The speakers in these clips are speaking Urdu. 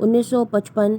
1955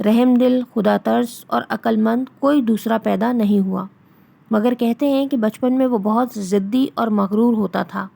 رحم دل، خدا ترس اور عقل مند کوئی دوسرا پیدا نہیں ہوا، مگر کہتے ہیں کہ بچپن میں وہ بہت ضدی اور مغرور ہوتا تھا۔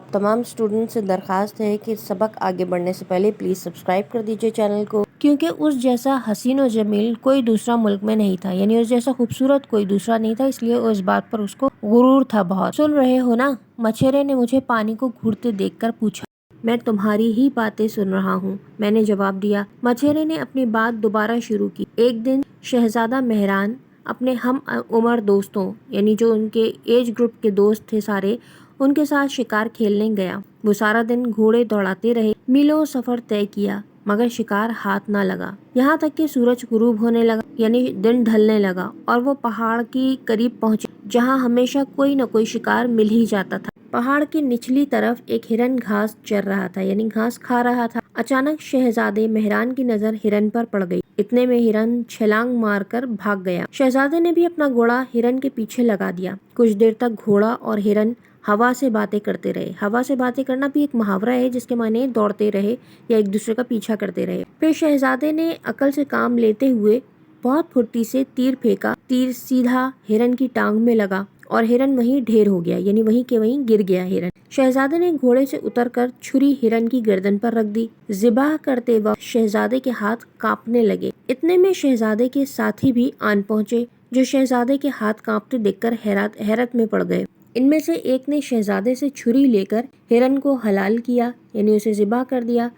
تمام اسٹوڈنٹ سے درخواست ہے کہ سبق آگے بڑھنے سے پہلے پلیز سبسکرائب کر دیجیے چینل کو، کیونکہ اس جیسا حسین و جمیل کوئی دوسرا ملک میں نہیں تھا، یعنی اس جیسا خوبصورت کوئی دوسرا نہیں تھا، اس لیے اس بات پر اس کو غرور تھا بہت۔ سن رہے ہو نا؟ مچھیرے نے مجھے پانی کو گھوٹتے دیکھ کر پوچھا۔ میں تمہاری ہی باتیں سن رہا ہوں، میں نے جواب دیا۔ مچھیرے نے اپنی بات دوبارہ شروع کی۔ ایک دن شہزادہ مہران اپنے ہم عمر دوستوں، یعنی جو ان کے ایج گروپ کے دوست تھے سارے، ان کے ساتھ شکار کھیلنے گیا۔ وہ سارا دن گھوڑے دوڑاتے رہے، میلوں سفر طے کیا، مگر شکار ہاتھ نہ لگا، یہاں تک کہ سورج غروب ہونے لگا، یعنی دن ڈھلنے لگا، اور وہ پہاڑ کی قریب پہنچے جہاں ہمیشہ کوئی نہ کوئی شکار مل ہی جاتا تھا۔ پہاڑ کی نچلی طرف ایک ہرن گھاس چر رہا تھا، یعنی گھاس کھا رہا تھا۔ اچانک شہزادے مہران کی نظر ہرن پر پڑ گئی، اتنے میں ہرن چھلانگ مار کر بھاگ گیا۔ شہزادے نے بھی اپنا گھوڑا ہرن کے پیچھے لگا دیا۔ کچھ دیر تک گھوڑا اور ہرن ہوا سے باتیں کرتے رہے۔ ہوا سے باتیں کرنا بھی ایک محاورہ ہے جس کے معنی دوڑتے رہے یا ایک دوسرے کا پیچھا کرتے رہے۔ پھر شہزادے نے عقل سے کام لیتے ہوئے بہت پھرتی سے تیر پھینکا۔ تیر سیدھا ہرن کی ٹانگ میں لگا اور ہرن وہیں ڈھیر ہو گیا، یعنی وہیں کے وہیں گر گیا ہرن۔ شہزادے نے گھوڑے سے اتر کر چھری ہرن کی گردن پر رکھ دی۔ ذبح کرتے وقت شہزادے کے ہاتھ کانپنے لگے۔ اتنے میں شہزادے کے ساتھی بھی آن پہنچے، جو شہزادے کے ہاتھ کانپتے دیکھ کر حیرت میں پڑ گئے۔ ان میں سے ایک نے شہزادے سے چھری لے کر ہرن کو حلال کیا، یعنی اسے ذبح کر دیا۔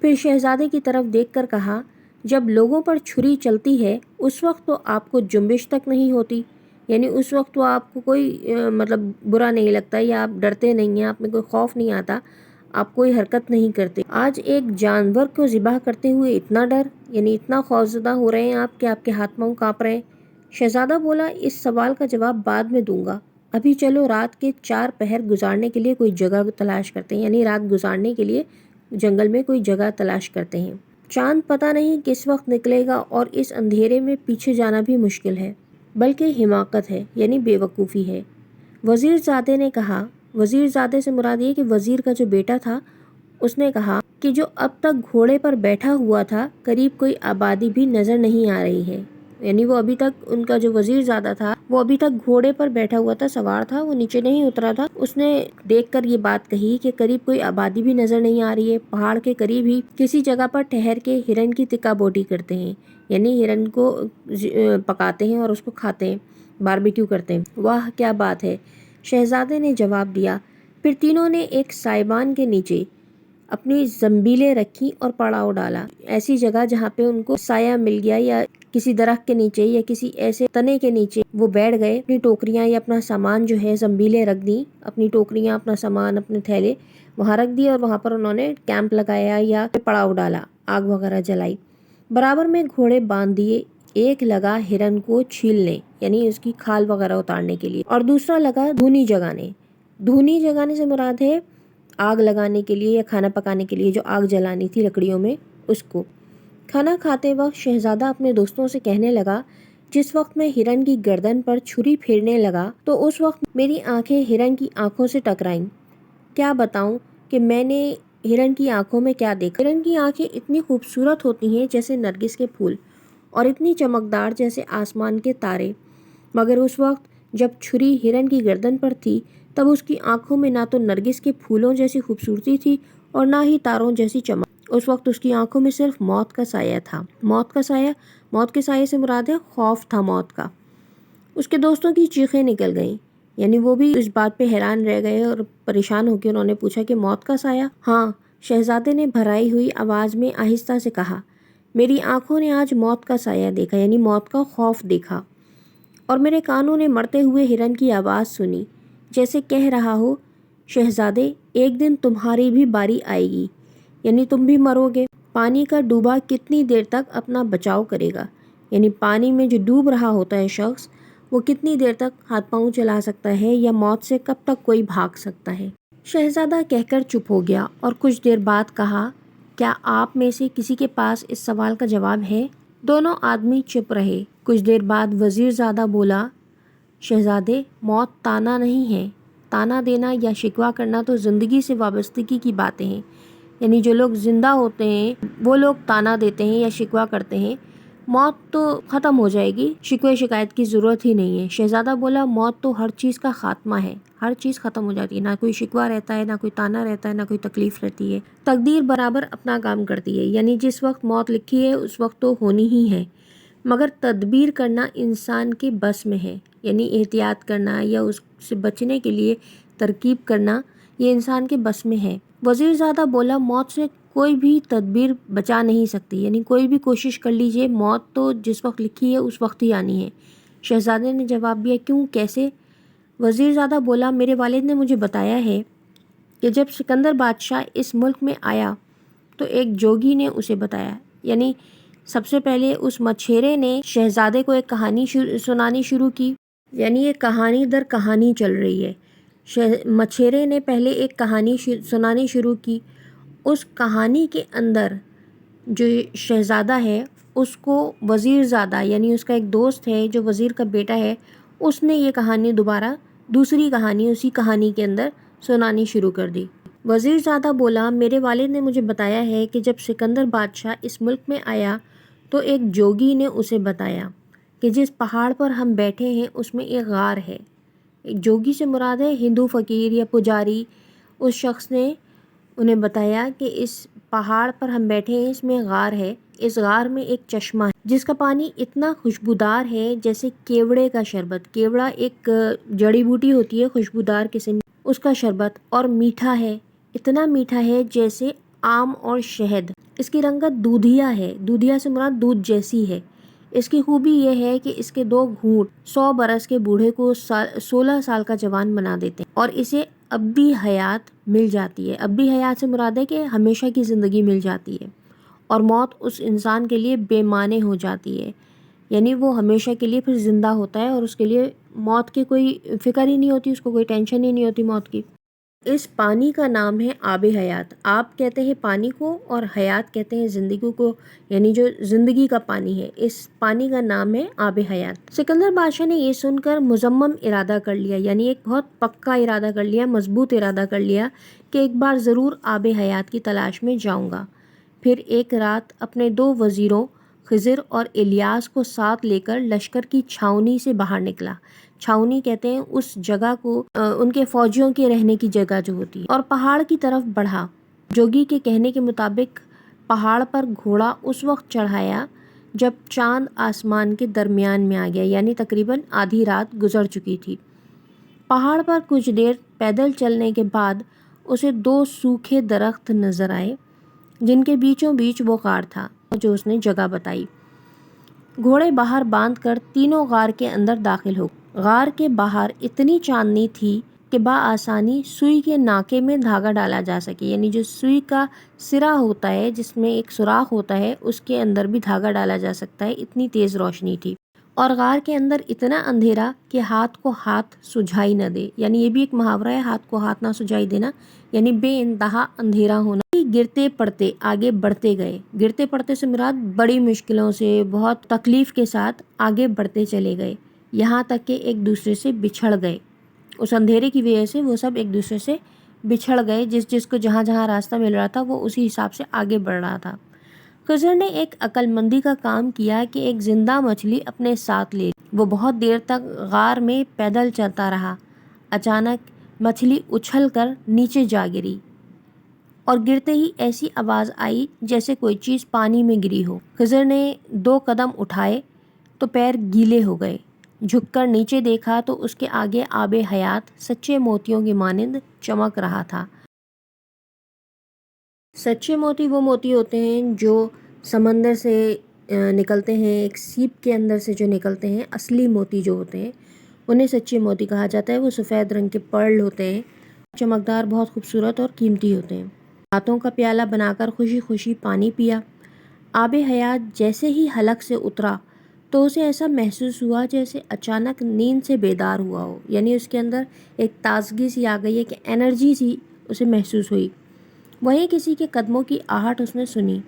پھر شہزادے کی طرف دیکھ کر کہا، جب لوگوں پر چھری چلتی ہے اس وقت تو آپ کو جنبش تک نہیں ہوتی، یعنی اس وقت تو آپ کو کوئی برا نہیں لگتا، یا آپ ڈرتے نہیں ہیں، آپ میں کوئی خوف نہیں آتا، آپ کوئی حرکت نہیں کرتے۔ آج ایک جانور کو ذبح کرتے ہوئے اتنا ڈر، یعنی اتنا خوفزدہ ہو رہے ہیں آپ کہ آپ کے ہاتھ پاؤں کانپ رہے ہیں۔ شہزادہ بولا، اس سوال کا جواب بعد میں دوں گا، ابھی چلو رات کے 4 پہر گزارنے کے لیے کوئی جگہ تلاش کرتے ہیں، یعنی رات گزارنے کے لیے جنگل میں کوئی جگہ تلاش کرتے ہیں۔ چاند پتہ نہیں کس وقت نکلے گا، اور اس اندھیرے میں پیچھے جانا بھی مشکل ہے، بلکہ حماقت ہے، یعنی بے وقوفی ہے۔ وزیر زادے نے کہا، وزیر زادے سے مراد یہ کہ وزیر کا جو بیٹا تھا، اس نے کہا کہ جو اب تک گھوڑے پر بیٹھا ہوا تھا، قریب کوئی آبادی بھی نظر نہیں آ رہی ہے، یعنی وہ ابھی تک، ان کا جو وزیر زادہ تھا وہ ابھی تک گھوڑے پر بیٹھا ہوا تھا، سوار تھا، وہ نیچے نہیں اترا تھا۔ اس نے دیکھ کر یہ بات کہی کہ قریب کوئی آبادی بھی نظر نہیں آ رہی ہے، پہاڑ کے قریب ہی کسی جگہ پر ٹھہر کے ہرن کی تکا بوٹی کرتے ہیں، یعنی ہرن کو پکاتے ہیں اور اس کو کھاتے ہیں، باربیکیو کرتے ہیں۔ واہ کیا بات ہے، شہزادے نے جواب دیا۔ پھر تینوں نے ایک سائبان کے نیچے اپنی زنبیلیں رکھی اور پڑاؤ ڈالا، ایسی جگہ جہاں پہ ان کو سایہ مل گیا، یا کسی درخت کے نیچے یا کسی ایسے تنے کے نیچے وہ بیٹھ گئے۔ اپنی ٹوکریاں یا اپنا سامان جو ہے، زنبیلیں رکھ دیں، اپنی ٹوکریاں، اپنا سامان، اپنے تھیلے وہاں رکھ دیے، اور وہاں پر انہوں نے کیمپ لگایا یا پڑاؤ ڈالا، آگ وغیرہ جلائی۔ برابر میں گھوڑے باندھ دیے، ایک لگا ہرن کو چھیلنے، یعنی اس کی کھال وغیرہ اتارنے کے لیے، اور دوسرا لگا دھونی جگانے۔ دھونی جگانے سے مراد ہے آگ لگانے کے لیے یا کھانا پکانے کے لیے جو آگ جلانی تھی لکڑیوں میں، اس کو۔ کھانا کھاتے وقت شہزادہ اپنے دوستوں سے کہنے لگا، جس وقت میں ہرن کی گردن پر چھری پھیرنے لگا تو اس وقت میری آنکھیں ہرن کی آنکھوں سے ٹکرائیں۔ کیا بتاؤں کہ میں نے ہرن کی آنکھوں میں کیا دیکھا۔ ہرن کی آنکھیں اتنی خوبصورت ہوتی ہیں جیسے نرگس کے پھول، اور اتنی چمکدار جیسے آسمان کے تارے، مگر اس وقت جب چھری ہرن کی گردن پر تھی تب اس کی آنکھوں میں نہ تو نرگس کے پھولوں جیسی خوبصورتی تھی اور نہ ہی تاروں جیسی چمک۔ اس وقت اس کی آنکھوں میں صرف موت کا سایہ تھا۔ موت کا سایہ، موت کے سائے سے مراد ہے خوف تھا موت کا۔ اس کے دوستوں کی چیخیں نکل گئیں، یعنی وہ بھی اس بات پہ حیران رہ گئے اور پریشان ہو کے انہوں نے پوچھا کہ موت کا سایہ؟ ہاں، شہزادے نے بھرائی ہوئی آواز میں آہستہ سے کہا، میری آنکھوں نے آج موت کا سایہ دیکھا، یعنی موت کا خوف دیکھا، اور میرے کانوں نے مرتے ہوئے ہرن کی آواز سنی، جیسے کہہ رہا ہو، شہزادے ایک دن تمہاری بھی باری آئے گی، یعنی تم بھی مرو گے۔ پانی کا ڈوبا کتنی دیر تک اپنا بچاؤ کرے گا، یعنی پانی میں جو ڈوب رہا ہوتا ہے شخص، وہ کتنی دیر تک ہاتھ پاؤں چلا سکتا ہے، یا موت سے کب تک کوئی بھاگ سکتا ہے۔ شہزادہ کہہ کر چپ ہو گیا اور کچھ دیر بعد کہا، کیا آپ میں سے کسی کے پاس اس سوال کا جواب ہے؟ دونوں آدمی چپ رہے۔ کچھ دیر بعد وزیر زادہ بولا، شہزادے موت تانا نہیں ہے، تانا دینا یا شکوہ کرنا تو زندگی سے وابستگی کی باتیں ہیں، یعنی جو لوگ زندہ ہوتے ہیں وہ لوگ تانا دیتے ہیں یا شکوہ کرتے ہیں، موت تو ختم ہو جائے گی، شکوے شکایت کی ضرورت ہی نہیں ہے۔ شہزادہ بولا موت تو ہر چیز کا خاتمہ ہے، ہر چیز ختم ہو جاتی ہے، نہ کوئی شکوہ رہتا ہے، نہ کوئی تانا رہتا ہے، نہ کوئی تکلیف رہتی ہے۔ تقدیر برابر اپنا کام کرتی ہے، یعنی جس وقت موت لکھی ہے اس وقت تو ہونی ہی ہے، مگر تدبیر کرنا انسان کے بس میں ہے، یعنی احتیاط کرنا یا اس سے بچنے کے لیے ترکیب کرنا یہ انسان کے بس میں ہے۔ وزیر زادہ بولا موت سے کوئی بھی تدبیر بچا نہیں سکتی، یعنی کوئی بھی کوشش کر لیجئے، موت تو جس وقت لکھی ہے اس وقت ہی آنی ہے۔ شہزادے نے جواب دیا کیوں، کیسے؟ وزیر زادہ بولا میرے والد نے مجھے بتایا ہے کہ جب سکندر بادشاہ اس ملک میں آیا تو ایک جوگی نے اسے بتایا، یعنی سب سے پہلے اس مچھیرے نے شہزادے کو ایک کہانی سنانی شروع کی، یعنی یہ کہانی در کہانی چل رہی ہے۔ مچھیرے نے پہلے ایک کہانی سنانی شروع کی، اس کہانی کے اندر جو شہزادہ ہے اس کو وزیر زادہ یعنی اس کا ایک دوست ہے جو وزیر کا بیٹا ہے، اس نے یہ کہانی دوبارہ دوسری کہانی اسی کہانی کے اندر سنانی شروع کر دی۔ وزیر زادہ بولا میرے والد نے مجھے بتایا ہے کہ جب سکندر بادشاہ اس ملک میں آیا تو ایک جوگی نے اسے بتایا کہ جس پہاڑ پر ہم بیٹھے ہیں اس میں ایک غار ہے۔ ایک جوگی سے مراد ہے ہندو فقیر یا پجاری، اس شخص نے انہیں بتایا کہ اس پہاڑ پر ہم بیٹھے ہیں، اس میں غار ہے، اس غار میں ایک چشمہ ہے جس کا پانی اتنا خوشبودار ہے جیسے کیوڑے کا شربت، کیوڑا ایک جڑی بوٹی ہوتی ہے خوشبودار قسم، اس کا شربت، اور میٹھا ہے، اتنا میٹھا ہے جیسے آم اور شہد۔ اس کی رنگت دودھیا ہے، دودھیا سے مراد دودھ جیسی ہے۔ اس کی خوبی یہ ہے کہ اس کے 2 گھونٹ 100 برس کے بوڑھے کو 16 سال کا جوان بنا دیتے ہیں، اور اسے اب بھی حیات مل جاتی ہے۔ اب بھی حیات سے مراد ہے کہ ہمیشہ کی زندگی مل جاتی ہے، اور موت اس انسان کے لیے بے معنی ہو جاتی ہے، یعنی وہ ہمیشہ کے لیے پھر زندہ ہوتا ہے اور اس کے لیے موت کی کوئی فکر ہی نہیں ہوتی، اس کو کوئی ٹینشن ہی نہیں ہوتی موت کی۔ اس پانی کا نام ہے آب حیات۔ آب کہتے ہیں پانی کو اور حیات کہتے ہیں زندگی کو، یعنی جو زندگی کا پانی ہے، اس پانی کا نام ہے آب حیات۔ سکندر بادشاہ نے یہ سن کر مصمم ارادہ کر لیا، یعنی ایک بہت پکا ارادہ کر لیا، مضبوط ارادہ کر لیا کہ ایک بار ضرور آب حیات کی تلاش میں جاؤں گا۔ پھر ایک رات اپنے 2 وزیروں خضر اور الیاس کو ساتھ لے کر لشکر کی چھاؤنی سے باہر نکلا۔ چھاؤنی کہتے ہیں اس جگہ کو، ان کے فوجیوں کے رہنے کی جگہ جو ہوتی ہے، اور پہاڑ کی طرف بڑھا۔ جوگی کے کہنے کے مطابق پہاڑ پر گھوڑا اس وقت چڑھایا جب چاند آسمان کے درمیان میں آ گیا، یعنی تقریباً آدھی رات گزر چکی تھی۔ پہاڑ پر کچھ دیر پیدل چلنے کے بعد اسے 2 سوکھے درخت نظر آئے جن کے بیچوں بیچ وہ غار تھا جو اس نے جگہ بتائی۔ گھوڑے باہر باندھ کر تینوں غار کے اندر داخل ہو گئے۔ غار کے باہر اتنی چاندنی تھی کہ بآسانی سوئی کے ناکے میں دھاگا ڈالا جا سکے، یعنی جو سوئی کا سرا ہوتا ہے جس میں ایک سوراخ ہوتا ہے اس کے اندر بھی دھاگا ڈالا جا سکتا ہے، اتنی تیز روشنی تھی۔ اور غار کے اندر اتنا اندھیرا کہ ہاتھ کو ہاتھ سجھائی نہ دے، یعنی یہ بھی ایک محاورہ ہے، ہاتھ کو ہاتھ نہ سجھائی دینا، یعنی بے انتہا اندھیرا ہونا۔ گرتے پڑتے آگے بڑھتے گئے، گرتے پڑتے سے مراد بڑی مشکلوں سے، بہت تکلیف کے ساتھ آگے بڑھتے چلے گئے، یہاں تک کہ ایک دوسرے سے بچھڑ گئے۔ اس اندھیرے کی وجہ سے وہ سب ایک دوسرے سے بچھڑ گئے، جس کو جہاں جہاں راستہ مل رہا تھا وہ اسی حساب سے آگے بڑھ رہا تھا۔ خضر نے ایک عقل مندی کا کام کیا کہ ایک زندہ مچھلی اپنے ساتھ لے لی۔ وہ بہت دیر تک غار میں پیدل چلتا رہا۔ اچانک مچھلی اچھل کر نیچے جا گری، اور گرتے ہی ایسی آواز آئی جیسے کوئی چیز پانی میں گری ہو۔ خضر نے 2 قدم اٹھائے تو پیر گیلے ہو گئے۔ جھک کر نیچے دیکھا تو اس کے آگے آب حیات سچے موتیوں کی مانند چمک رہا تھا۔ سچے موتی وہ موتی ہوتے ہیں جو سمندر سے نکلتے ہیں، ایک سیپ کے اندر سے جو نکلتے ہیں، اصلی موتی جو ہوتے ہیں انہیں سچے موتی کہا جاتا ہے۔ وہ سفید رنگ کے پرل ہوتے ہیں، چمکدار، بہت خوبصورت اور قیمتی ہوتے ہیں۔ ہاتھوں کا پیالہ بنا کر خوشی خوشی پانی پیا۔ آب حیات جیسے ہی حلق سے اترا تو اسے ایسا محسوس ہوا جیسے اچانک نیند سے بیدار ہوا ہو، یعنی اس کے اندر ایک تازگی سی آ گئی، ایک انرجی سی اسے محسوس ہوئی۔ وہیں کسی کے قدموں کی آہٹ اس نے سنی،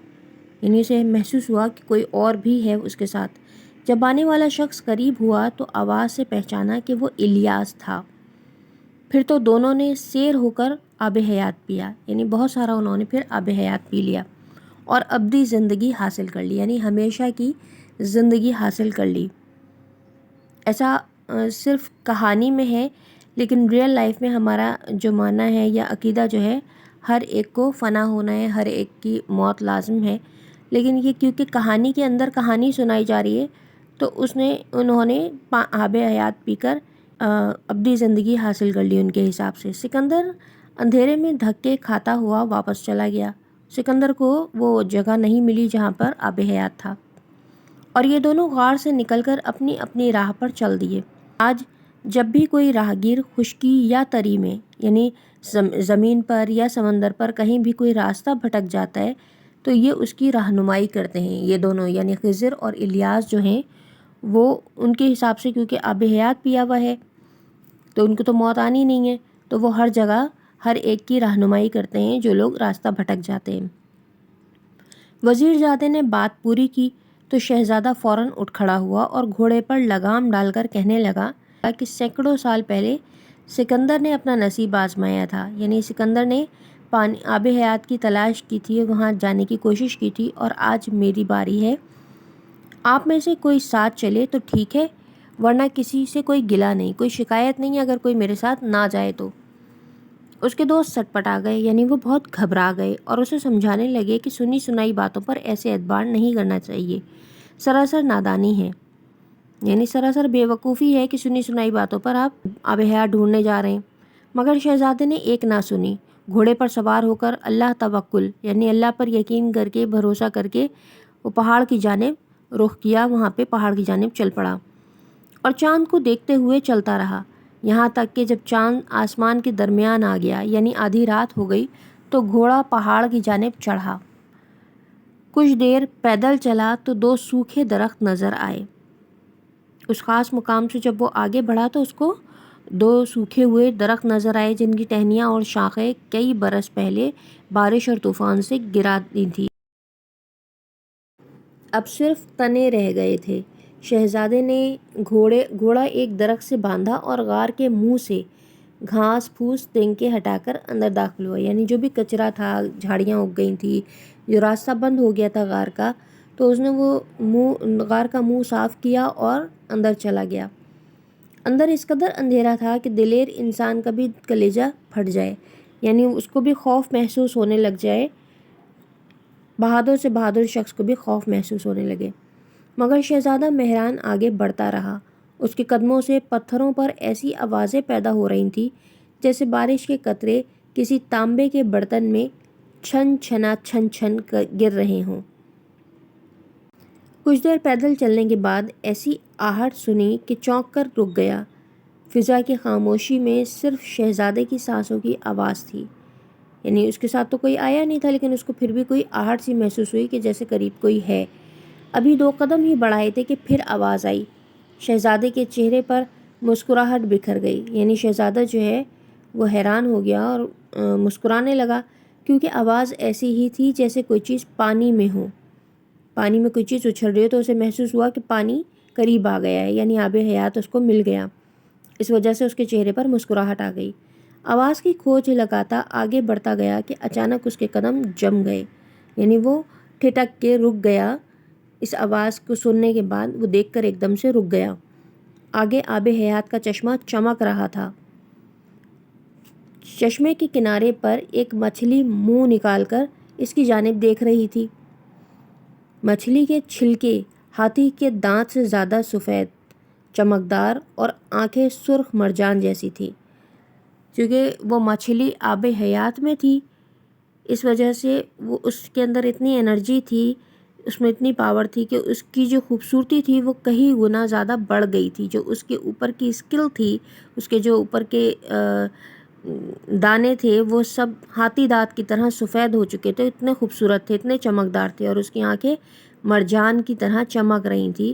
یعنی اسے محسوس ہوا کہ کوئی اور بھی ہے اس کے ساتھ۔ جب آنے والا شخص قریب ہوا تو آواز سے پہچانا کہ وہ الیاس تھا۔ پھر تو دونوں نے سیر ہو کر آب حیات پیا، یعنی بہت سارا انہوں نے پھر آب حیات پی لیا اور ابدی زندگی حاصل کر لی، یعنی ہمیشہ کی زندگی حاصل کر لی۔ ایسا صرف کہانی میں ہے، لیکن ریئل لائف میں ہمارا جو ماننا ہے یا عقیدہ جو ہے، ہر ایک کو فنا ہونا ہے، ہر ایک کی موت لازم ہے۔ لیکن یہ کیونکہ کہانی کے اندر کہانی سنائی جا رہی ہے، تو انہوں نے آب حیات پی کر ابدی زندگی حاصل کر لی ان کے حساب سے۔ سکندر اندھیرے میں دھکے کھاتا ہوا واپس چلا گیا۔ سکندر کو وہ جگہ نہیں ملی جہاں پر آب حیات تھا، اور یہ دونوں غار سے نکل کر اپنی اپنی راہ پر چل دیے۔ آج جب بھی کوئی راہگیر خشکی یا تری میں، یعنی زمین پر یا سمندر پر کہیں بھی کوئی راستہ بھٹک جاتا ہے، تو یہ اس کی رہنمائی کرتے ہیں۔ یہ دونوں یعنی خضر اور الیاس جو ہیں، وہ ان کے حساب سے کیونکہ آب حیات پیا ہوا ہے تو ان کو تو موت آنی نہیں ہے، تو وہ ہر جگہ ہر ایک کی رہنمائی کرتے ہیں جو لوگ راستہ بھٹک جاتے ہیں۔ وزیر زادے نے بات پوری کی تو شہزادہ فوراً اٹھ کھڑا ہوا اور گھوڑے پر لگام ڈال کر کہنے لگا کہ سینکڑوں سال پہلے سکندر نے اپنا نصیب آزمایا تھا، یعنی سکندر نے آب حیات کی تلاش کی تھی، وہاں جانے کی کوشش کی تھی، اور آج میری باری ہے۔ آپ میں سے کوئی ساتھ چلے تو ٹھیک ہے، ورنہ کسی سے کوئی گلہ نہیں، کوئی شکایت نہیں اگر کوئی میرے ساتھ نہ جائے تو۔ اس کے دوست سٹ پٹا گئے، یعنی وہ بہت گھبرا گئے اور اسے سمجھانے لگے کہ سنی سنائی باتوں پر ایسے اعتبار نہیں کرنا چاہیے، سراسر نادانی ہے، یعنی سراسر بے وقوفی ہے کہ سنی سنائی باتوں پر آپ آب حیات ڈھونڈنے جا رہے ہیں۔ مگر شہزادے نے ایک نہ سنی، گھوڑے پر سوار ہو کر اللہ توکل یعنی اللہ پر یقین کر کے، بھروسہ کر کے وہ پہاڑ کی جانب رخ کیا، وہاں پہ پہاڑ کی جانب چل پڑا اور چاند کو دیکھتے ہوئے چلتا رہا، یہاں تک کہ جب چاند آسمان کے درمیان آ گیا، یعنی آدھی رات ہو گئی، تو گھوڑا پہاڑ کی جانب چڑھا۔ کچھ دیر پیدل چلا تو 2 سوکھے درخت نظر آئے۔ اس خاص مقام سے جب وہ آگے بڑھا تو اس کو 2 سوکھے ہوئے درخت نظر آئے جن کی ٹہنیاں اور شاخیں کئی برس پہلے بارش اور طوفان سے گرا دی تھی، اب صرف تنے رہ گئے تھے۔ شہزادے نے گھوڑا ایک درخت سے باندھا اور غار کے منہ سے گھاس پھوس تنکے ہٹا کر اندر داخل ہوا، یعنی جو بھی کچرا تھا، جھاڑیاں اگ گئی تھی، جو راستہ بند ہو گیا تھا غار کا، تو اس نے وہ غار کا منہ صاف کیا اور اندر چلا گیا۔ اندر اس قدر اندھیرا تھا کہ دلیر انسان کا بھی کلیجہ پھٹ جائے، یعنی اس کو بھی خوف محسوس ہونے لگ جائے، بہادر سے بہادر شخص کو بھی خوف محسوس ہونے لگے۔ مگر شہزادہ مہران آگے بڑھتا رہا۔ اس کے قدموں سے پتھروں پر ایسی آوازیں پیدا ہو رہی تھیں جیسے بارش کے قطرے کسی تانبے کے برتن میں چھن چھنا چھن چھن گر رہے ہوں۔ کچھ دیر پیدل چلنے کے بعد ایسی آہٹ سنی کہ چونک کر رک گیا۔ فضا کی خاموشی میں صرف شہزادے کی سانسوں کی آواز تھی، یعنی اس کے ساتھ تو کوئی آیا نہیں تھا، لیکن اس کو پھر بھی کوئی آہٹ سی محسوس ہوئی کہ جیسے قریب کوئی ہے۔ ابھی 2 قدم ہی بڑھائے تھے کہ پھر آواز آئی۔ شہزادے کے چہرے پر مسکراہٹ بکھر گئی، یعنی شہزادہ جو ہے وہ حیران ہو گیا اور مسکرانے لگا، کیونکہ آواز ایسی ہی تھی جیسے کوئی چیز پانی میں ہو، پانی میں کوئی چیز اچھل رہی ہے، تو اسے محسوس ہوا کہ پانی قریب آ گیا ہے، یعنی آب حیات اس کو مل گیا۔ اس وجہ سے اس کے چہرے پر مسکراہٹ آ گئی۔ آواز کی کھوج لگاتا آگے بڑھتا گیا کہ اچانک اس کے قدم جم گئے، یعنی وہ ٹھٹک کے رک گیا۔ اس آواز کو سننے کے بعد وہ دیکھ کر ایک دم سے رک گیا۔ آگے آب حیات کا چشمہ چمک رہا تھا۔ چشمے کے کنارے پر ایک مچھلی منہ نکال کر اس کی جانب دیکھ رہی تھی۔ مچھلی کے چھلکے ہاتھی کے دانت سے زیادہ سفید، چمکدار اور آنکھیں سرخ مرجان جیسی تھی۔ کیونکہ وہ مچھلی آب حیات میں تھی، اس وجہ سے وہ اس کے اندر اتنی انرجی تھی، اس میں اتنی پاور تھی کہ اس کی جو خوبصورتی تھی وہ کئی گنا زیادہ بڑھ گئی تھی۔ جو اس کے اوپر کی اسکل تھی، اس کے جو اوپر کے دانے تھے وہ سب ہاتھی دانت کی طرح سفید ہو چکے تھے، اتنے خوبصورت تھے، اتنے چمکدار تھے، اور اس کی آنکھیں مرجان کی طرح چمک رہی تھی۔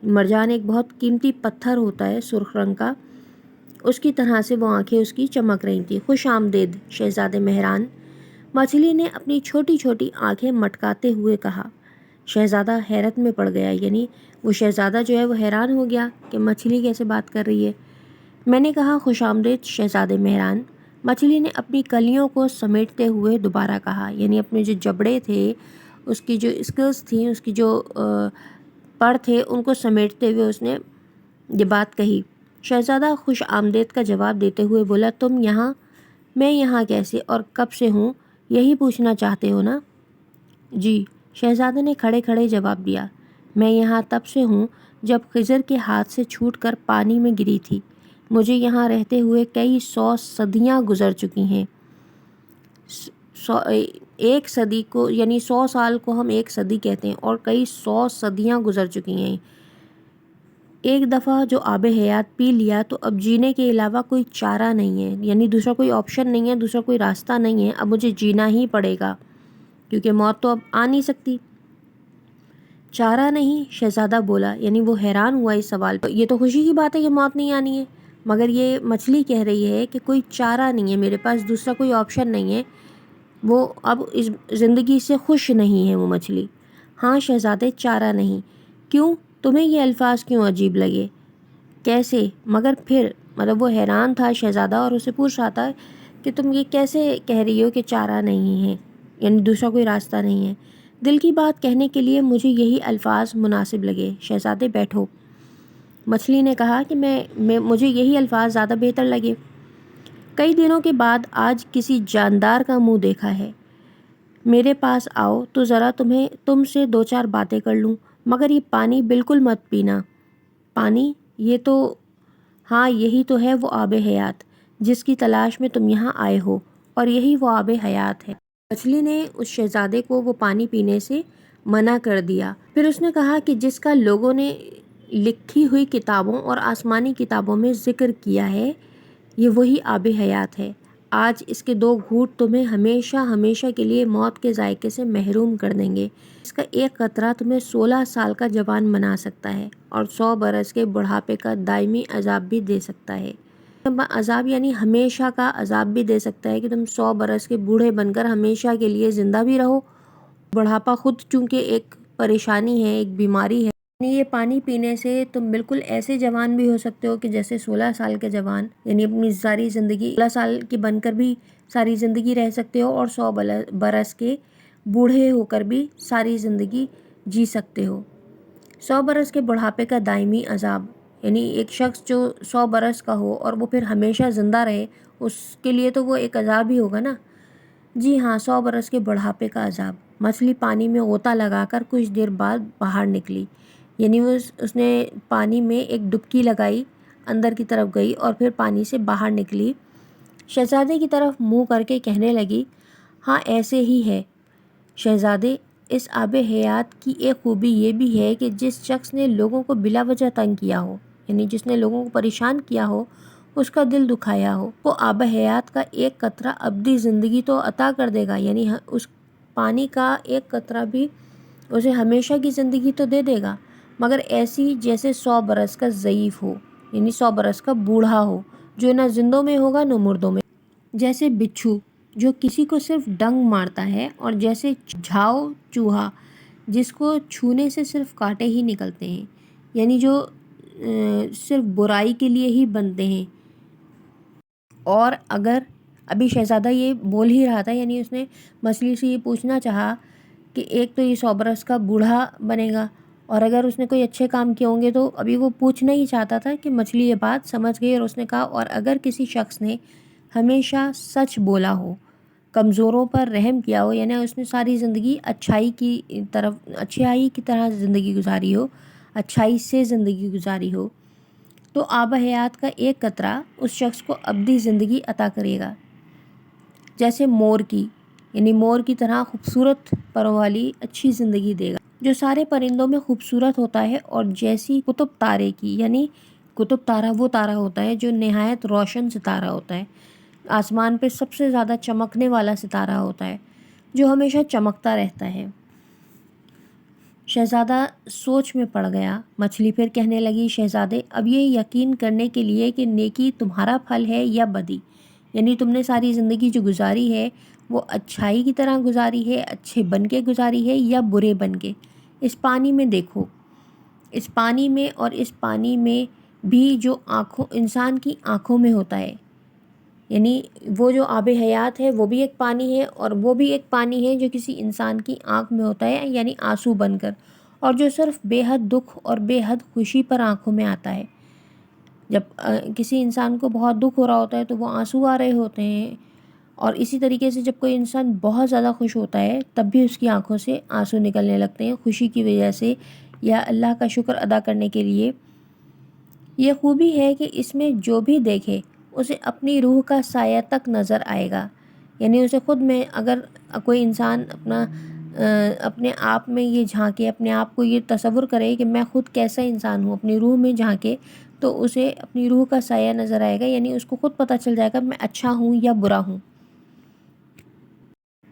مرجان ایک بہت قیمتی پتھر ہوتا ہے سرخ رنگ کا، اس کی طرح سے وہ آنکھیں اس کی چمک رہی تھیں۔ خوش آمدید شہزادے مہران، مچھلی نے اپنی چھوٹی چھوٹی آنکھیں مٹکاتے ہوئے کہا۔ شہزادہ حیرت میں پڑ گیا، یعنی وہ شہزادہ جو ہے وہ حیران ہو گیا کہ مچھلی کیسے بات کر رہی ہے۔ میں نے کہا خوش آمدید شہزادے مہران، مچھلی نے اپنی کلیوں کو سمیٹتے ہوئے دوبارہ کہا، یعنی اپنے جو جبڑے تھے، اس کی جو اسکلز تھیں، اس کی جو پر تھے ان کو سمیٹتے ہوئے اس نے یہ بات کہی۔ شہزادہ خوش آمدید کا جواب دیتے ہوئے بولا، تم یہاں، میں یہاں کیسے اور کب سے ہوں، یہی پوچھنا چاہتے ہو نا؟ جی، شہزادے نے کھڑے کھڑے جواب دیا، میں یہاں تب سے ہوں جب خضر کے ہاتھ سے چھوٹ کر پانی میں گری تھی۔ مجھے یہاں رہتے ہوئے کئی 100 صدیاں گزر چکی ہیں۔ 1 صدی کو یعنی 100 سال کو ہم 1 صدی کہتے ہیں، اور کئی 100 صدیاں گزر چکی ہیں۔ ایک دفعہ جو آب حیات پی لیا تو اب جینے کے علاوہ کوئی چارہ نہیں ہے، یعنی دوسرا کوئی آپشن نہیں ہے، دوسرا کوئی راستہ نہیں ہے، اب مجھے جینا ہی پڑے گا کیونکہ موت تو اب آ نہیں سکتی۔ چارہ نہیں، شہزادہ بولا، یعنی وہ حیران ہوا اس سوال پر۔ یہ تو خوشی کی بات ہے کہ موت نہیں آنی ہے، مگر یہ مچھلی کہہ رہی ہے کہ کوئی چارہ نہیں ہے، میرے پاس دوسرا کوئی آپشن نہیں ہے۔ وہ اب اس زندگی سے خوش نہیں ہے وہ مچھلی۔ ہاں شہزادے، چارہ نہیں۔ کیوں؟ تمہیں یہ الفاظ کیوں عجیب لگے؟ کیسے؟ مگر پھر مطلب وہ حیران تھا شہزادہ اور اسے پوچھ رہا تھا کہ تم یہ کیسے کہہ رہی ہو کہ چارہ نہیں ہے، یعنی دوسرا کوئی راستہ نہیں ہے؟ دل کی بات کہنے کے لیے مجھے یہی الفاظ مناسب لگے۔ شہزادے بیٹھو۔ مچھلی نے کہا کہ مجھے یہی الفاظ زیادہ بہتر لگے۔ کئی دنوں کے بعد آج کسی جاندار کا منہ دیکھا ہے۔ میرے پاس آؤ تو ذرا تم سے 2 4 باتیں کر لوں، مگر یہ پانی بالکل مت پینا۔ پانی؟ یہ تو، ہاں یہی تو ہے وہ آب حیات جس کی تلاش میں تم یہاں آئے ہو، اور یہی وہ آب حیات ہے۔ مچھلی نے اس شہزادے کو وہ پانی پینے سے منع کر دیا۔ پھر اس نے کہا کہ جس کا لوگوں نے لکھی ہوئی کتابوں اور آسمانی کتابوں میں ذکر کیا ہے، یہ وہی آب حیات ہے۔ آج اس کے 2 گھونٹ تمہیں ہمیشہ ہمیشہ کے لیے موت کے ذائقے سے محروم کر دیں گے۔ اس کا ایک قطرہ تمہیں 16 سال کا جوان بنا سکتا ہے اور 100 برس کے بڑھاپے کا دائمی عذاب بھی دے سکتا ہے۔ عذاب یعنی ہمیشہ کا عذاب بھی دے سکتا ہے کہ تم 100 برس کے بوڑھے بن کر ہمیشہ کے لیے زندہ بھی رہو۔ بڑھاپا خود چونکہ ایک پریشانی ہے، ایک بیماری ہے، یعنی یہ پانی پینے سے تم بالکل ایسے جوان بھی ہو سکتے ہو کہ جیسے 16 سال کے جوان، یعنی اپنی ساری زندگی 16 سال کی بن کر بھی ساری زندگی رہ سکتے ہو، اور 100 برس کے بوڑھے ہو کر بھی ساری زندگی جی سکتے ہو۔ 100 برس کے بڑھاپے کا دائمی عذاب، یعنی ایک شخص جو 100 برس کا ہو اور وہ پھر ہمیشہ زندہ رہے، اس کے لیے تو وہ ایک عذاب ہی ہوگا نا۔ جی ہاں، 100 برس کے بڑھاپے کا عذاب۔ مچھلی پانی میں غوطہ لگا کر کچھ دیر بعد باہر نکلی، یعنی اس نے پانی میں ایک ڈبکی لگائی، اندر کی طرف گئی اور پھر پانی سے باہر نکلی۔ شہزادے کی طرف منہ کر کے کہنے لگی، ہاں ایسے ہی ہے شہزادے، اس آب حیات کی ایک خوبی یہ بھی ہے کہ جس شخص نے لوگوں کو بلا وجہ تنگ کیا ہو، یعنی جس نے لوگوں کو پریشان کیا ہو، اس کا دل دکھایا ہو، وہ آب حیات کا ایک قطرہ ابدی زندگی تو عطا کر دے گا، یعنی اس پانی کا ایک قطرہ بھی اسے ہمیشہ کی زندگی تو دے دے گا، مگر ایسی جیسے 100 برس کا ضعیف ہو، یعنی 100 برس کا بوڑھا ہو، جو نہ زندوں میں ہوگا نہ مردوں میں، جیسے بچھو جو کسی کو صرف ڈنگ مارتا ہے، اور جیسے جھاؤ چوہا جس کو چھونے سے صرف کانٹے ہی نکلتے ہیں، یعنی جو صرف برائی کے لیے ہی بنتے ہیں۔ اور اگر ابھی شہزادہ یہ بول ہی رہا تھا، یعنی اس نے مچھلی سے یہ پوچھنا چاہا کہ ایک تو یہ 100 برس کا بوڑھا بنے گا، اور اگر اس نے کوئی اچھے کام کیے ہوں گے، تو ابھی وہ پوچھنا ہی چاہتا تھا کہ مچھلی یہ بات سمجھ گئی اور اس نے کہا، اور اگر کسی شخص نے ہمیشہ سچ بولا ہو، کمزوروں پر رحم کیا ہو، یعنی اس نے ساری زندگی اچھائی کی طرح زندگی گزاری ہو، اچھائی سے زندگی گزاری ہو، تو آب حیات کا ایک قطرہ اس شخص کو ابدی زندگی عطا کرے گا، جیسے مور کی، یعنی مور کی طرح خوبصورت پروں والی اچھی زندگی دے گا، جو سارے پرندوں میں خوبصورت ہوتا ہے، اور جیسی قطب تارے کی، یعنی قطب تارہ وہ تارہ ہوتا ہے جو نہایت روشن ستارہ ہوتا ہے، آسمان پہ سب سے زیادہ چمکنے والا ستارہ ہوتا ہے، جو ہمیشہ چمکتا رہتا ہے۔ شہزادہ سوچ میں پڑ گیا۔ مچھلی پھر کہنے لگی، شہزادے، اب یہ یقین کرنے کے لیے کہ نیکی تمہارا پھل ہے یا بدی، یعنی تم نے ساری زندگی جو گزاری ہے وہ اچھائی کی طرح گزاری ہے، اچھے بن کے گزاری ہے یا برے بن کے، اس پانی میں دیکھو، اس پانی میں، اور اس پانی میں بھی جو انسان کی آنکھوں میں ہوتا ہے، یعنی وہ جو آب حیات ہے وہ بھی ایک پانی ہے، اور وہ بھی ایک پانی ہے جو کسی انسان کی آنکھ میں ہوتا ہے، یعنی آنسو بن کر، اور جو صرف بے حد دکھ اور بے حد خوشی پر آنکھوں میں آتا ہے۔ جب کسی انسان کو بہت دکھ ہو رہا ہوتا ہے تو وہ آنسو آ رہے ہوتے ہیں، اور اسی طریقے سے جب کوئی انسان بہت زیادہ خوش ہوتا ہے تب بھی اس کی آنکھوں سے آنسو نکلنے لگتے ہیں خوشی کی وجہ سے یا اللہ کا شکر ادا کرنے کے لیے۔ یہ خوبی ہے کہ اس میں جو بھی دیکھے اسے اپنی روح کا سایہ تک نظر آئے گا، یعنی اسے خود میں، اگر کوئی انسان اپنے آپ میں یہ جھانکے، اپنے آپ کو یہ تصور کرے کہ میں خود کیسا انسان ہوں، اپنی روح میں جھانکے تو اسے اپنی روح کا سایہ نظر آئے گا، یعنی اس کو خود پتہ چل جائے گا میں اچھا ہوں یا برا ہوں۔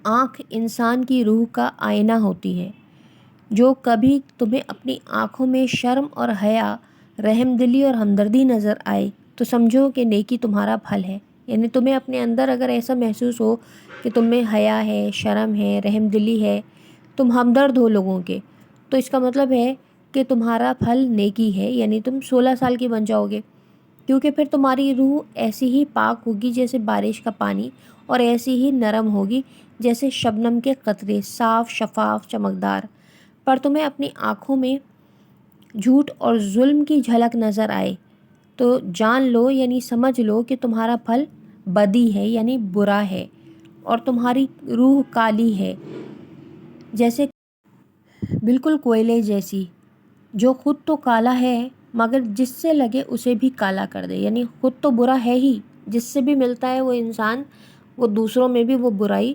آنکھ انسان کی روح کا آئینہ ہوتی ہے۔ جو کبھی تمہیں اپنی آنکھوں میں شرم اور حیا، رحم دلی اور ہمدردی نظر آئے تو سمجھو کہ نیکی تمہارا پھل ہے۔ یعنی تمہیں اپنے اندر اگر ایسا محسوس ہو کہ تم میں حیا ہے، شرم ہے، رحم دلی ہے، تم ہمدرد ہو لوگوں کے، تو اس کا مطلب ہے کہ تمہارا پھل نیکی ہے، یعنی تم 16 سال کی بن جاؤ گے، کیونکہ پھر تمہاری روح ایسی ہی پاک ہوگی جیسے بارش کا پانی، اور ایسی ہی نرم ہوگی جیسے شبنم کے قطرے، صاف شفاف چمکدار۔ پر تمہیں اپنی آنکھوں میں جھوٹ اور ظلم کی جھلک نظر آئے تو جان لو، یعنی سمجھ لو کہ تمہارا پھل بدی ہے، یعنی برا ہے، اور تمہاری روح کالی ہے، جیسے بالکل کوئلے جیسی، جو خود تو کالا ہے مگر جس سے لگے اسے بھی کالا کر دے۔ یعنی خود تو برا ہے ہی، جس سے بھی ملتا ہے وہ انسان، وہ دوسروں میں بھی وہ برائی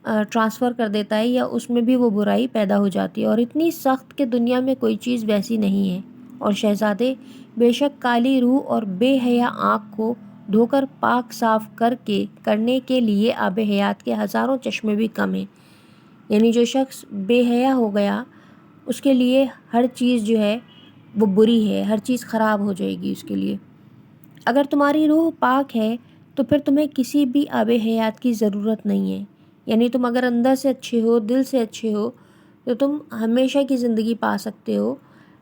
ٹرانسفر کر دیتا ہے، یا اس میں بھی وہ برائی پیدا ہو جاتی ہے، اور اتنی سخت کہ دنیا میں کوئی چیز ویسی نہیں ہے۔ اور شہزادے، بے شک کالی روح اور بے حیا آنکھ کو دھو کر پاک صاف کرنے کے لیے آب حیات کے ہزاروں چشمے بھی کم ہیں۔ یعنی جو شخص بے حیا ہو گیا اس کے لیے ہر چیز جو ہے وہ بری ہے، ہر چیز خراب ہو جائے گی اس کے لیے۔ اگر تمہاری روح پاک ہے تو پھر تمہیں کسی بھی آب حیات کی ضرورت نہیں ہے۔ یعنی تم اگر اندر سے اچھے ہو، دل سے اچھے ہو، تو تم ہمیشہ کی زندگی پا سکتے ہو۔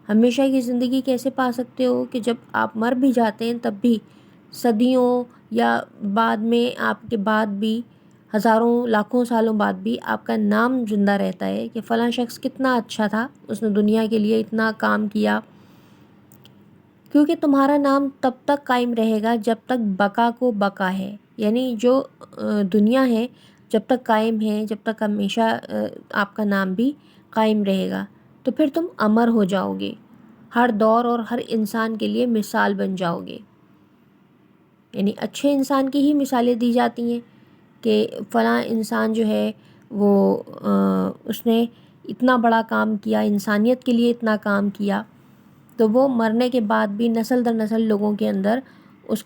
ہمیشہ کی زندگی کیسے پا سکتے ہو کہ جب آپ مر بھی جاتے ہیں تب بھی صدیوں یا بعد میں آپ کے بعد بھی ہزاروں لاکھوں سالوں بعد بھی آپ کا نام زندہ رہتا ہے کہ فلاں شخص کتنا اچھا تھا، اس نے دنیا کے لیے اتنا کام کیا، کیونکہ تمہارا نام تب تک قائم رہے گا جب تک بقا کو بقا ہے۔ یعنی جو دنیا ہے جب تک قائم ہے، جب تک ہمیشہ آپ کا نام بھی قائم رہے گا، تو پھر تم امر ہو جاؤ گے، ہر دور اور ہر انسان کے لیے مثال بن جاؤ گے۔ یعنی اچھے انسان کی ہی مثالیں دی جاتی ہیں کہ فلاں انسان جو ہے وہ اس نے اتنا بڑا کام کیا، انسانیت کے لیے اتنا کام کیا، تو وہ مرنے کے بعد بھی نسل در نسل لوگوں کے اندر اس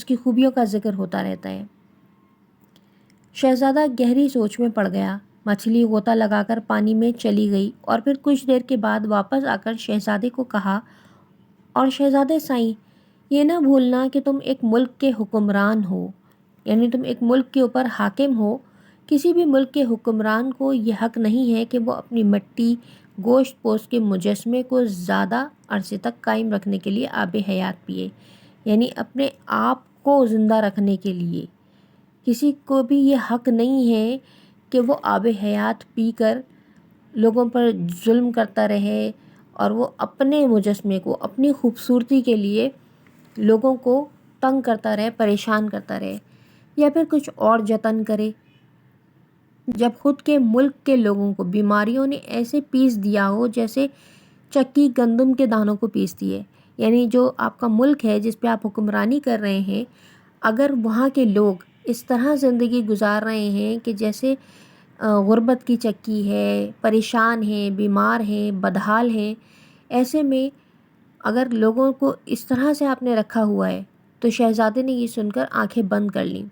کی خوبیوں کا ذکر ہوتا رہتا ہے۔ شہزادہ گہری سوچ میں پڑ گیا۔ مچھلی غوطہ لگا کر پانی میں چلی گئی اور پھر کچھ دیر کے بعد واپس آ کر شہزادے کو کہا، اور شہزادے سائیں، یہ نہ بھولنا کہ تم ایک ملک کے حکمران ہو، یعنی تم ایک ملک کے اوپر حاکم ہو۔ کسی بھی ملک کے حکمران کو یہ حق نہیں ہے کہ وہ اپنی مٹی، گوشت پوست کے مجسمے کو زیادہ عرصے تک قائم رکھنے کے لیے آب حیات پیے، یعنی اپنے آپ کو زندہ رکھنے کے لیے کسی کو بھی یہ حق نہیں ہے کہ وہ آب حیات پی کر لوگوں پر ظلم کرتا رہے، اور وہ اپنے مجسمے کو، اپنی خوبصورتی کے لیے لوگوں کو تنگ کرتا رہے، پریشان کرتا رہے، یا پھر کچھ اور جتن کرے۔ جب خود کے ملک کے لوگوں کو بیماریوں نے ایسے پیس دیا ہو جیسے چکی گندم کے دانوں کو پیستی ہے، یعنی جو آپ کا ملک ہے جس پہ آپ حکمرانی کر رہے ہیں، اگر وہاں کے لوگ اس طرح زندگی گزار رہے ہیں کہ جیسے غربت کی چکی ہے، پریشان ہیں، بیمار ہیں، بدحال ہیں، ایسے میں اگر لوگوں کو اس طرح سے آپ نے رکھا ہوا ہے تو شہزادے نے یہ سن کر آنکھیں بند کر لیں۔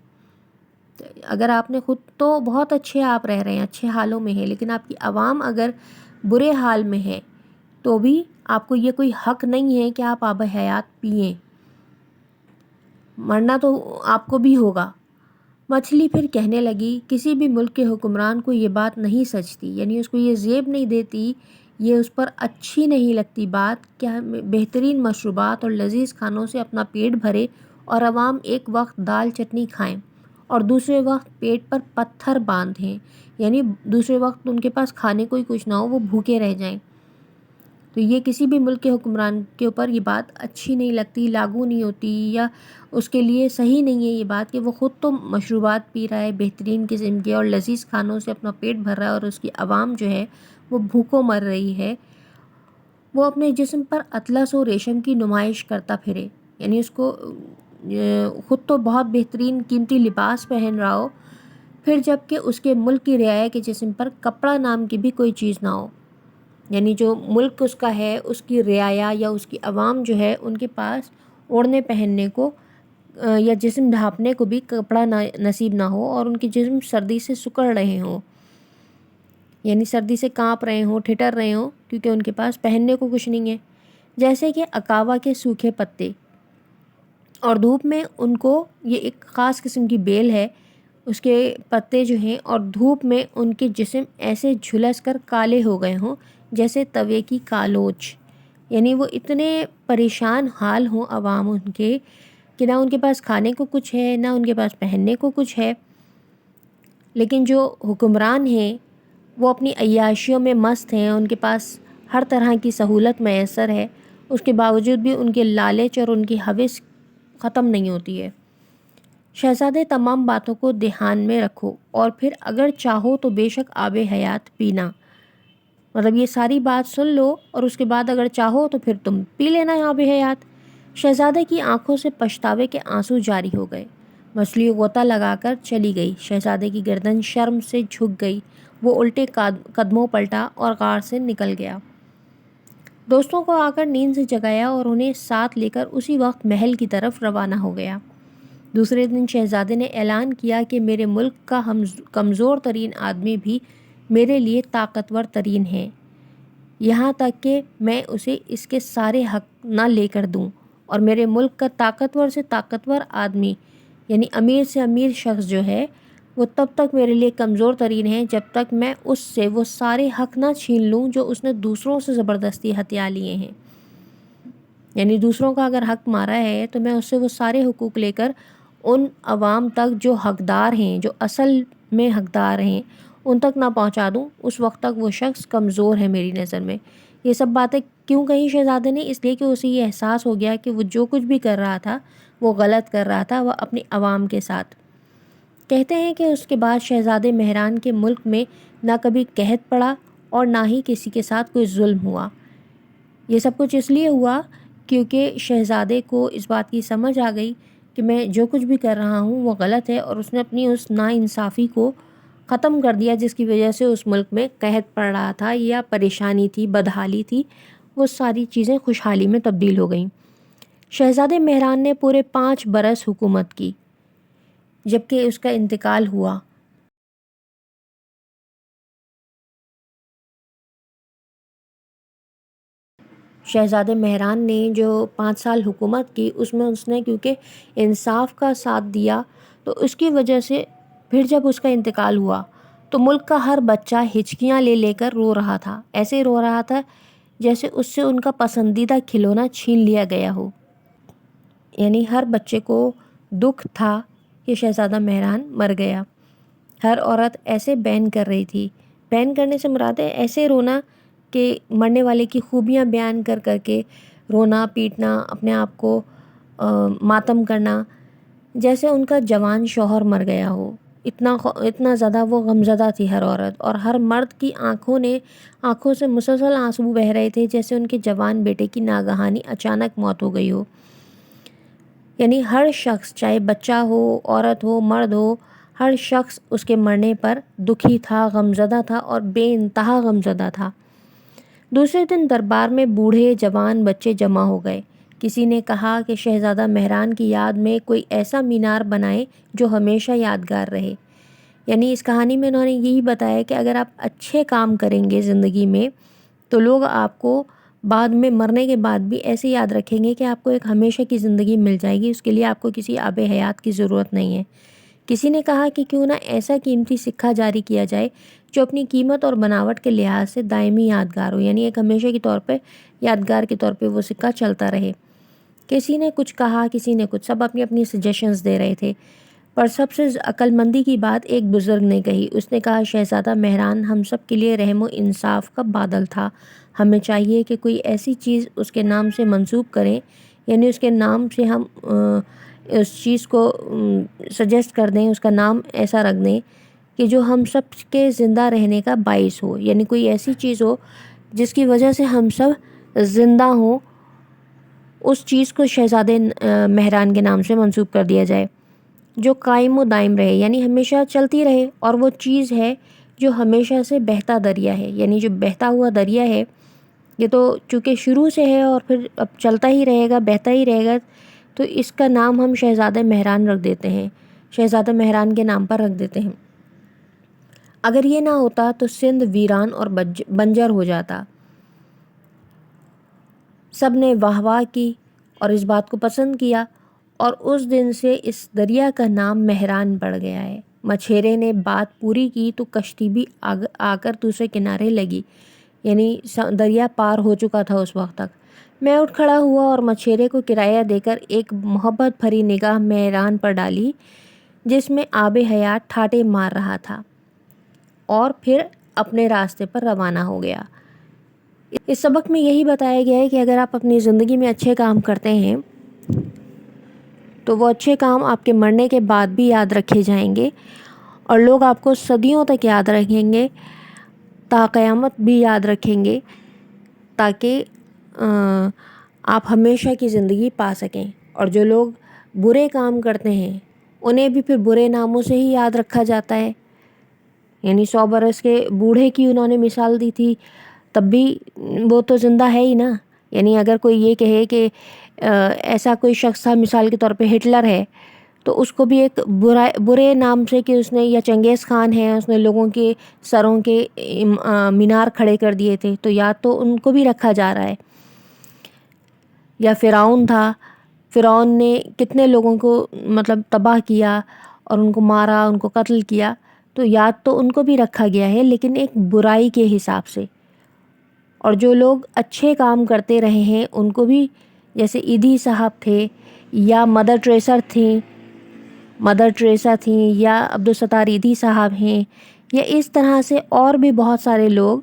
اگر آپ نے خود تو بہت اچھے آپ رہ رہے ہیں، اچھے حالوں میں ہیں، لیکن آپ کی عوام اگر برے حال میں ہے تو بھی آپ کو یہ کوئی حق نہیں ہے کہ آپ آب حیات پئیں، مرنا تو آپ کو بھی ہوگا۔ مچھلی پھر کہنے لگی، کسی بھی ملک کے حکمران کو یہ بات نہیں سچتی، یعنی اس کو یہ زیب نہیں دیتی، یہ اس پر اچھی نہیں لگتی بات کہ ہم بہترین مشروبات اور لذیذ کھانوں سے اپنا پیٹ بھرے اور عوام ایک وقت دال چٹنی کھائیں اور دوسرے وقت پیٹ پر پتھر باندھیں، یعنی دوسرے وقت ان کے پاس کھانے کو ہی کچھ نہ ہو، وہ بھوکے رہ جائیں۔ تو یہ کسی بھی ملک کے حکمران کے اوپر یہ بات اچھی نہیں لگتی، لاگو نہیں ہوتی، یا اس کے لیے صحیح نہیں ہے یہ بات کہ وہ خود تو مشروبات پی رہا ہے بہترین قسم کے اور لذیذ کھانوں سے اپنا پیٹ بھر رہا ہے، اور اس کی عوام جو ہے وہ بھوکوں مر رہی ہے، وہ اپنے جسم پر اطلس و ریشم کی نمائش کرتا پھرے، یعنی اس کو خود تو بہت بہترین قیمتی لباس پہن رہا ہو، پھر جب کہ اس کے ملک کی رعایا کے جسم پر کپڑا نام کی بھی کوئی چیز نہ ہو، یعنی جو ملک اس کا ہے اس کی رعایا یا اس کی عوام جو ہے ان کے پاس اوڑھنے پہننے کو یا جسم ڈھانپنے کو بھی کپڑا نصیب نہ ہو، اور ان کے جسم سردی سے سکڑ رہے ہوں، یعنی سردی سے کانپ رہے ہوں، ٹھٹر رہے ہوں، کیونکہ ان کے پاس پہننے کو کچھ نہیں ہے، جیسے کہ اکاوا کے سوکھے پتے، اور دھوپ میں ان کو یہ ایک خاص قسم کی بیل ہے، اس کے پتے جو ہیں، اور دھوپ میں ان کے جسم ایسے جھلس کر کالے ہو گئے ہوں جیسے توے کی کالوچ، یعنی وہ اتنے پریشان حال ہوں عوام ان کے کہ نہ ان کے پاس کھانے کو کچھ ہے، نہ ان کے پاس پہننے کو کچھ ہے، لیکن جو حکمران ہیں وہ اپنی عیاشیوں میں مست ہیں، ان کے پاس ہر طرح کی سہولت میسر ہے، اس کے باوجود بھی ان کے لالچ اور ان کی ہوس ختم نہیں ہوتی ہے۔ شہزادے تمام باتوں کو دھیان میں رکھو، اور پھر اگر چاہو تو بے شک آب حیات پینا، مطلب یہ ساری بات سن لو اور اس کے بعد اگر چاہو تو پھر تم پی لینا آب حیات۔ شہزادے کی آنکھوں سے پچھتاوے کے آنسو جاری ہو گئے، مچھلی غوطہ لگا کر چلی گئی، شہزادے کی گردن شرم سے جھک گئی، وہ الٹے قدموں پلٹا اور غار سے نکل گیا، دوستوں کو آ کر نیند سے جگایا اور انہیں ساتھ لے کر اسی وقت محل کی طرف روانہ ہو گیا۔ دوسرے دن شہزادے نے اعلان کیا کہ میرے ملک کا کمزور ترین آدمی بھی میرے لیے طاقتور ترین ہے، یہاں تک کہ میں اسے اس کے سارے حق نہ لے کر دوں، اور میرے ملک کا طاقتور سے طاقتور آدمی یعنی امیر سے امیر شخص جو ہے وہ تب تک میرے لیے کمزور ترین ہے جب تک میں اس سے وہ سارے حق نہ چھین لوں جو اس نے دوسروں سے زبردستی ہتھیا لیے ہیں، یعنی دوسروں کا اگر حق مارا ہے تو میں اس سے وہ سارے حقوق لے کر ان عوام تک جو حقدار ہیں، جو اصل میں حقدار ہیں، ان تک نہ پہنچا دوں، اس وقت تک وہ شخص کمزور ہے میری نظر میں۔ یہ سب باتیں کیوں کہیں شہزادے نے؟ اس لیے کہ اسے یہ احساس ہو گیا کہ وہ جو کچھ بھی کر رہا تھا وہ غلط کر رہا تھا، وہ اپنی عوام کے ساتھ۔ کہتے ہیں کہ اس کے بعد شہزادے مہران کے ملک میں نہ کبھی قحط پڑا اور نہ ہی کسی کے ساتھ کوئی ظلم ہوا۔ یہ سب کچھ اس لیے ہوا کیونکہ شہزادے کو اس بات کی سمجھ آ گئی کہ میں جو کچھ بھی کر رہا ہوں وہ غلط ہے، اور اس نے اپنی اس ناانصافی کو ختم کر دیا جس کی وجہ سے اس ملک میں قحط پڑ رہا تھا یا پریشانی تھی، بدحالی تھی، وہ ساری چیزیں خوشحالی میں تبدیل ہو گئیں۔ شہزادے مہران نے پورے 5 برس حکومت کی، جبکہ اس کا انتقال ہوا۔ شہزادے مہران نے جو 5 سال حکومت کی اس میں اس نے کیونکہ انصاف کا ساتھ دیا، تو اس کی وجہ سے پھر جب اس کا انتقال ہوا تو ملک کا ہر بچہ ہچکیاں لے لے کر رو رہا تھا، ایسے رو رہا تھا جیسے اس سے ان کا پسندیدہ کھلونا چھین لیا گیا ہو، یعنی ہر بچے کو دکھ تھا کہ شہزادہ مہران مر گیا۔ ہر عورت ایسے بین کر رہی تھی، بین کرنے سے مراد ہے ایسے رونا کہ مرنے والے کی خوبیاں بیان کر کر کے رونا پیٹنا، اپنے آپ کو ماتم کرنا، جیسے ان کا جوان شوہر مر گیا ہو، اتنا زیادہ وہ غمزدہ تھی ہر عورت، اور ہر مرد کی آنکھوں سے مسلسل آنسو بہہ رہے تھے جیسے ان کے جوان بیٹے کی ناگہانی اچانک موت ہو گئی ہو، یعنی ہر شخص چاہے بچہ ہو، عورت ہو، مرد ہو، ہر شخص اس کے مرنے پر دکھی تھا، غمزدہ تھا اور بے انتہا غمزدہ تھا۔ دوسرے دن دربار میں بوڑھے جوان بچے جمع ہو گئے، کسی نے کہا کہ شہزادہ مہران کی یاد میں کوئی ایسا مینار بنائے جو ہمیشہ یادگار رہے، یعنی اس کہانی میں انہوں نے یہی بتایا کہ اگر آپ اچھے کام کریں گے زندگی میں تو لوگ آپ کو بعد میں مرنے کے بعد بھی ایسے یاد رکھیں گے کہ آپ کو ایک ہمیشہ کی زندگی مل جائے گی، اس کے لیے آپ کو کسی آب حیات کی ضرورت نہیں ہے۔ کسی نے کہا کہ کیوں نہ ایسا قیمتی سکہ جاری کیا جائے جو اپنی قیمت اور بناوٹ کے لحاظ سے دائمی یادگار ہو، یعنی ایک ہمیشہ کے طور پہ یادگار کے طور پہ وہ سکہ چلتا رہے۔ کسی نے کچھ کہا، کسی نے کچھ، سب اپنی اپنی سجیشنز دے رہے تھے، پر سب سے عقل مندی کی بات ایک بزرگ نے کہی۔ اس نے کہا شہزادہ مہران ہم سب کے لیے رحم و انصاف کا بادل تھا، ہمیں چاہیے کہ کوئی ایسی چیز اس کے نام سے منسوب کریں، یعنی اس کے نام سے ہم اس چیز کو سجیسٹ کر دیں، اس کا نام ایسا رکھ دیں کہ جو ہم سب کے زندہ رہنے کا باعث ہو، یعنی کوئی ایسی چیز ہو جس کی وجہ سے ہم سب زندہ ہوں، اس چیز کو شہزادے مہران کے نام سے منسوب کر دیا جائے، جو قائم و دائم رہے، یعنی ہمیشہ چلتی رہے، اور وہ چیز ہے جو ہمیشہ سے بہتا دریا ہے، یعنی جو بہتا ہوا دریا ہے، یہ تو چونکہ شروع سے ہے اور پھر اب چلتا ہی رہے گا، بہتا ہی رہے گا، تو اس کا نام ہم شہزادہ مہران رکھ دیتے ہیں، شہزادہ مہران کے نام پر رکھ دیتے ہیں۔ اگر یہ نہ ہوتا تو سندھ ویران اور بنجر ہو جاتا۔ سب نے واہ واہ کی اور اس بات کو پسند کیا، اور اس دن سے اس دریا کا نام مہران پڑ گیا ہے۔ مچھیرے نے بات پوری کی تو کشتی بھی آ کر دوسرے کنارے لگی، یعنی دریا پار ہو چکا تھا اس وقت تک۔ میں اٹھ کھڑا ہوا اور مچھیرے کو کرایہ دے کر ایک محبت بھری نگاہ مہران پر ڈالی، جس میں آب حیات ٹھاٹے مار رہا تھا، اور پھر اپنے راستے پر روانہ ہو گیا۔ اس سبق میں یہی بتایا گیا ہے کہ اگر آپ اپنی زندگی میں اچھے کام کرتے ہیں تو وہ اچھے کام آپ کے مرنے کے بعد بھی یاد رکھے جائیں گے، اور لوگ آپ کو صدیوں تک یاد رکھیں گے، تا قیامت بھی یاد رکھیں گے، تاکہ آپ ہمیشہ کی زندگی پا سکیں۔ اور جو لوگ برے کام کرتے ہیں انہیں بھی پھر برے ناموں سے ہی یاد رکھا جاتا ہے، یعنی 100 برس کے بوڑھے کی انہوں نے مثال دی تھی، تب بھی وہ تو زندہ ہے ہی نا۔ یعنی اگر کوئی یہ کہے کہ ایسا کوئی شخص تھا، مثال کے طور پہ ہٹلر ہے، تو اس کو بھی ایک برے نام سے کہ اس نے، یا چنگیز خان ہے، اس نے لوگوں کے سروں کے مینار کھڑے کر دیے تھے، تو یاد تو ان کو بھی رکھا جا رہا ہے۔ یا فرعون تھا، فرعون نے کتنے لوگوں کو مطلب تباہ کیا اور ان کو مارا، ان کو قتل کیا، تو یاد تو ان کو بھی رکھا گیا ہے، لیکن ایک برائی کے حساب سے۔ اور جو لوگ اچھے کام کرتے رہے ہیں ان کو بھی، جیسے ایدھی صاحب تھے، یا مدر ٹریسا تھیں، یا عبدالستار ایدھی صاحب ہیں، یا اس طرح سے اور بھی بہت سارے لوگ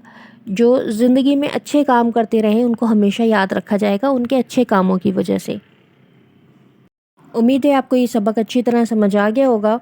جو زندگی میں اچھے کام کرتے رہے، ان کو ہمیشہ یاد رکھا جائے گا ان کے اچھے کاموں کی وجہ سے۔ امید ہے آپ کو یہ سبق اچھی طرح سمجھ آ گیا ہوگا۔